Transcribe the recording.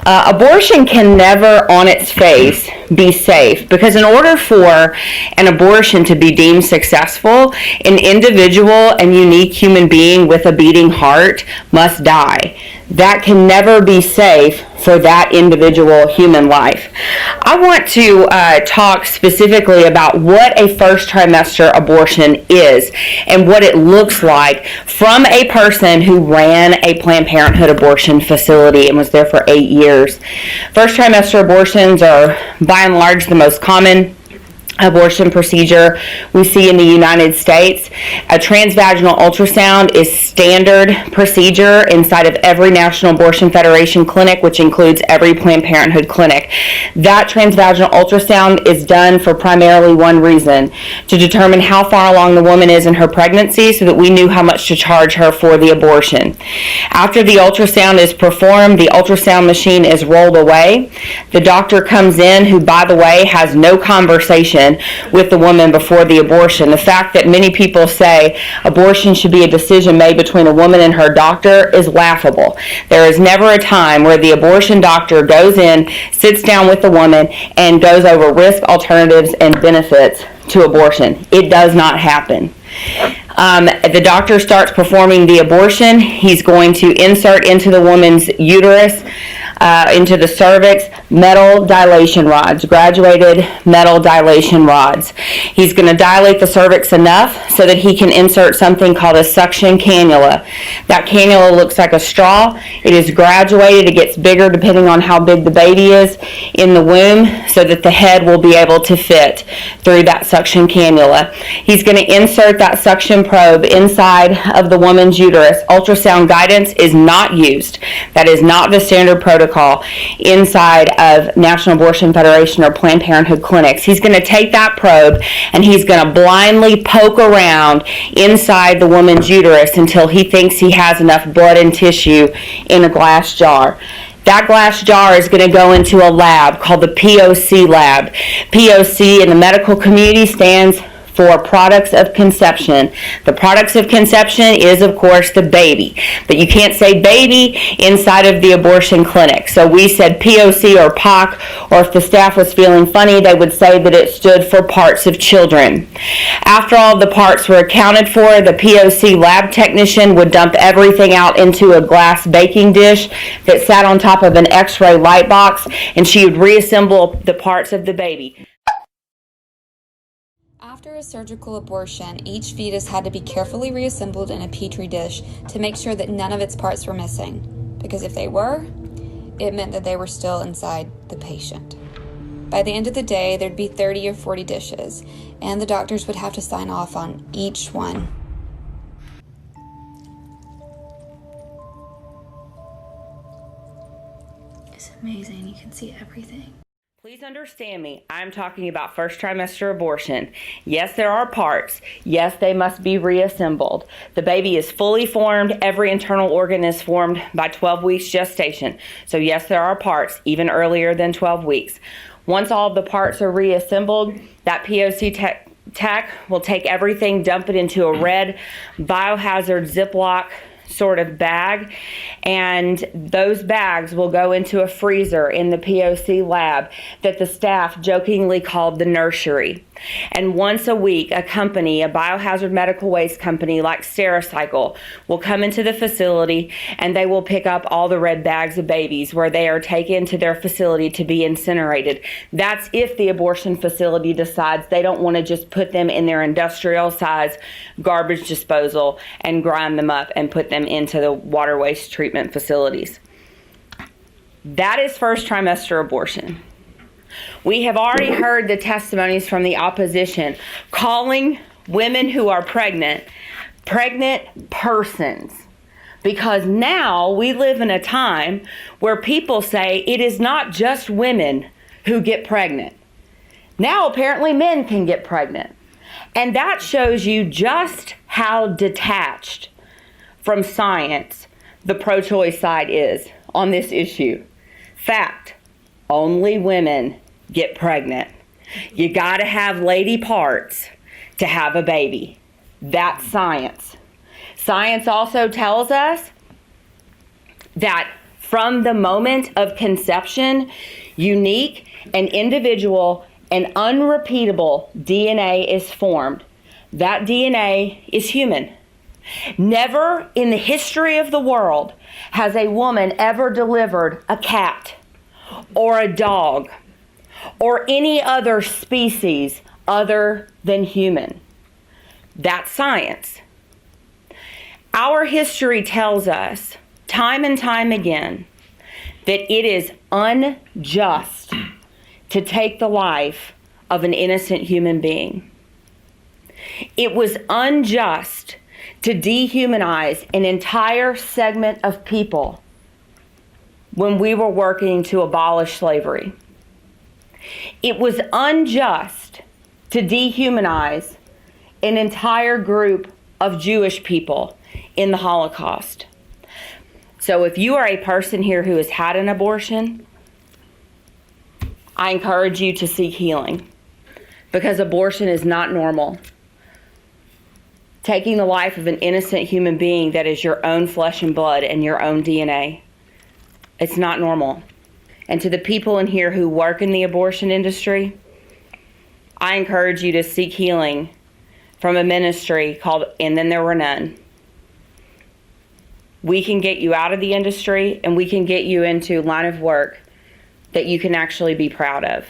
Abortion can never, on its face, be safe, because in order for an abortion to be deemed successful, an individual and unique human being with a beating heart must die. That can never be safe for that individual human life. I want to talk specifically about what a first trimester abortion is and what it looks like from a person who ran a Planned Parenthood abortion facility and was there for 8 years. First trimester abortions are by and large the most common abortion procedure we see in the United States. A transvaginal ultrasound is standard procedure inside of every National Abortion Federation clinic, which includes every Planned Parenthood clinic. That transvaginal ultrasound is done for primarily one reason: to determine how far along the woman is in her pregnancy so that we knew how much to charge her for the abortion. After the ultrasound is performed, the ultrasound machine is rolled away. The doctor comes in, who, by the way, has no conversation with the woman before the abortion. The fact that many people say abortion should be a decision made between a woman and her doctor is laughable. There is never a time where the abortion doctor goes in, sits down with the woman, and goes over risk, alternatives, and benefits to abortion. It does not happen. The doctor starts performing the abortion. He's going to insert into the woman's uterus, into the cervix, metal dilation rods, graduated metal dilation rods. He's going to dilate the cervix enough so that he can insert something called a suction cannula. That cannula looks like a straw. It is graduated. It gets bigger depending on how big the baby is in the womb, so that the head will be able to fit through that suction cannula. He's going to insert that suction probe inside of the woman's uterus. Ultrasound guidance is not used. That is not the standard protocol inside of National Abortion Federation or Planned Parenthood clinics. He's going to take that probe and he's going to blindly poke around inside the woman's uterus until he thinks he has enough blood and tissue in a glass jar. That glass jar is going to go into a lab called the POC lab. POC in the medical community stands for products of conception. The products of conception is, of course, the baby. But you can't say baby inside of the abortion clinic. So we said POC or POC, or if the staff was feeling funny, they would say that it stood for parts of children. After all the parts were accounted for, the POC lab technician would dump everything out into a glass baking dish that sat on top of an X-ray light box, and she would reassemble the parts of the baby. After a surgical abortion, each fetus had to be carefully reassembled in a petri dish to make sure that none of its parts were missing, because if they were, it meant that they were still inside the patient. By the end of the day, there'd be 30 or 40 dishes, and the doctors would have to sign off on each one. It's amazing. You can see everything. Please understand me. I'm talking about first trimester abortion. Yes, there are parts. Yes, they must be reassembled. The baby is fully formed. Every internal organ is formed by 12 weeks gestation. So yes, there are parts, even earlier than 12 weeks. Once all of the parts are reassembled, that POC tech will take everything, dump it into a red biohazard Ziploc sort of bag, and those bags will go into a freezer in the POC lab that the staff jokingly called the nursery. And once a week, a company, a biohazard medical waste company like Stericycle, will come into the facility and they will pick up all the red bags of babies where they are taken to their facility to be incinerated. That's if the abortion facility decides they don't want to just put them in their industrial size garbage disposal and grind them up and put them into the water waste treatment facilities. That is first trimester abortion. We have already heard the testimonies from the opposition calling women who are pregnant persons, because now we live in a time where people say it is not just women who get pregnant. Now apparently men can get pregnant. And that shows you just how detached from science the pro-choice side is on this issue. Fact, only women get pregnant. You gotta have lady parts to have a baby. That's science. Science also tells us that From the moment of conception, unique and individual and unrepeatable DNA is formed. That DNA is human. Never in the history of the world has a woman ever delivered a cat or a dog or any other species other than human. That's science. Our history tells us, time and time again, that it is unjust to take the life of an innocent human being. It was unjust to dehumanize an entire segment of people when we were working to abolish slavery. It was unjust to dehumanize an entire group of Jewish people in the Holocaust. So if you are a person here who has had an abortion, I encourage you to seek healing, because abortion is not normal. Taking the life of an innocent human being that is your own flesh and blood and your own DNA, it's not normal. And to the people in here who work in the abortion industry, I encourage you to seek healing from a ministry called And Then There Were None. We can get you out of the industry, and we can get you into a line of work that you can actually be proud of.